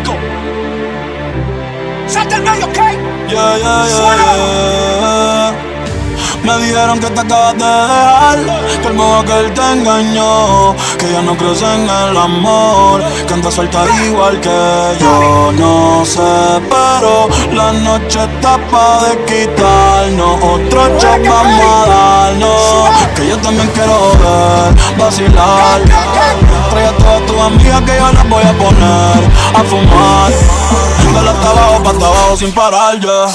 esto. Salte al medio, ¿ok? Yeah, yeah, yeah. Me dijeron que te acabas de dejar, que el modo que él te engañó, que ya no crees en el amor, que andas suelta igual que yo. No sé, pero la noche está pa' de quitarnos. Otro shot vamos a darnos, que yo también quiero ver, vacilar. Trae a todas tus amigas que yo las voy a poner a fumar. Dale hasta abajo, pa' hasta abajo sin parar, ya.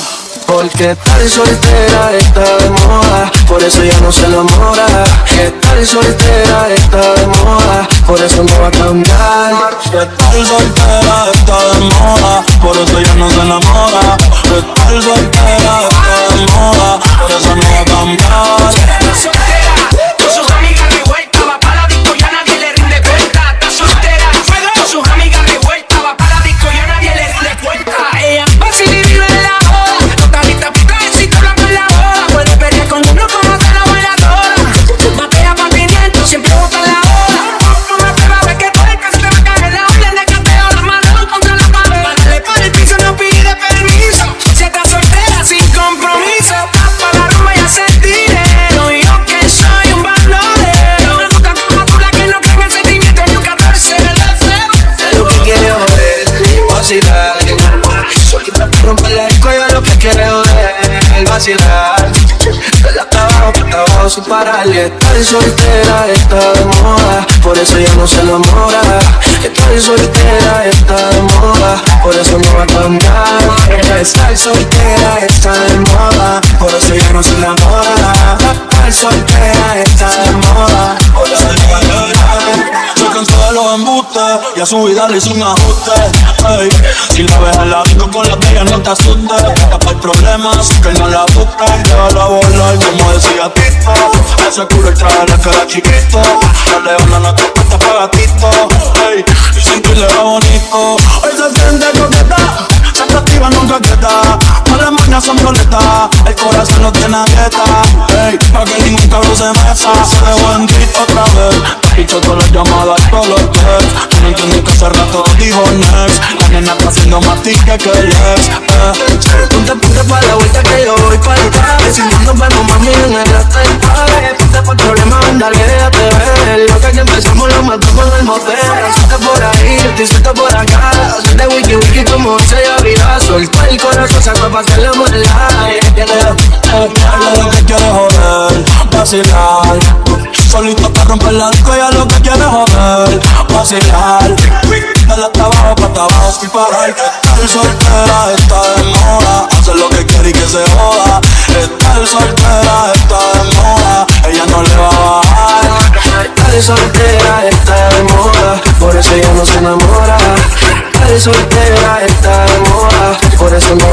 Porque estar soltera está de moda, por eso ya no se enamora. Estar soltera está de moda, por eso no va a cambiar. Estar soltera está de moda, por eso ya no se enamora. Estar soltera está de moda, por eso no va a cambiar. Está soltera, con sus amigas revueltas, va pa' la disco y a nadie le rinde cuenta. Está soltera, con sus amigas revueltas, va pa' la disco y a nadie le rinde cuenta. Ella va si vive en la boda, totalita puta éxito blanco en la boda. Puede pelear con uno como se la buena toda. Batea pa' 500, siempre bota la boda. No te va a ver que todo el caso te va a caer la orden de cateo, la mano contra la pared. Dale por el piso, no pide permiso. Si estás soltera sin compromiso, pa' la rumba y hacer dinero. Y yo que soy un bandolero, me gusta como tú la que no cree en el sentimiento ni un 14 de deseo. Es lo que quiere joder, vacilar. Solita por romper la disco, ella lo que quiere joder, vacilar. Dale hasta abajo sin parar. Y estar soltera está de moda, por eso ya no se enamora. Estar soltera está de moda, por eso no va a cambiar. Estar soltera está de moda, por eso ya no se enamora. Estar soltera está de moda, por eso no va a cambiar. Se cansó de los embustes y a su vida le hizo un ajuste. Ey, si la ves en la disco con la bella no te asustes. Tapa el problema, así que no la busques. Déjala a volar como decía Tito. Ese culo el traje le queda chiquito. La leona no te cuesta pa' gatito. Ey, y sin ti le va bonito. Hoy se siente coqueta, se activa nunca quieta. Todas las mañas son violetas, el corazón no tiene dieta. Ey, pa' que ningún cabrón se meta. Se dejó en ti otra vez. Dicho todas las llamadas y todos los texts. Tú no entiendes que hace rato dijo next. La nena está haciendo más tique que el ex. Ponte pa' la vuelta que yo voy pa' atrás. Si no nos vemos mami en el hostel. Ponte pa' el problema, dale, déjate ver. Lo que empezamos lo matamos en el motel. Suelta por ahí, yo estoy suelta por acá. Suelta wiki wiki como dice ya virá. Solta el corazón, saco pa' hacerle modelar. Ella lo que quiere joder, vacilar. Solito pa' romper la disco, ella lo que quiere joder, vacilar. Dale hasta abajo, pa' hasta abajo sin parar. Estar soltera está de moda, hacer lo que quiere y que se joda. Estar soltera está de moda, ella no le va a bajar. Estar soltera está de moda, por eso ella no se enamora. Estar soltera está de moda, por eso no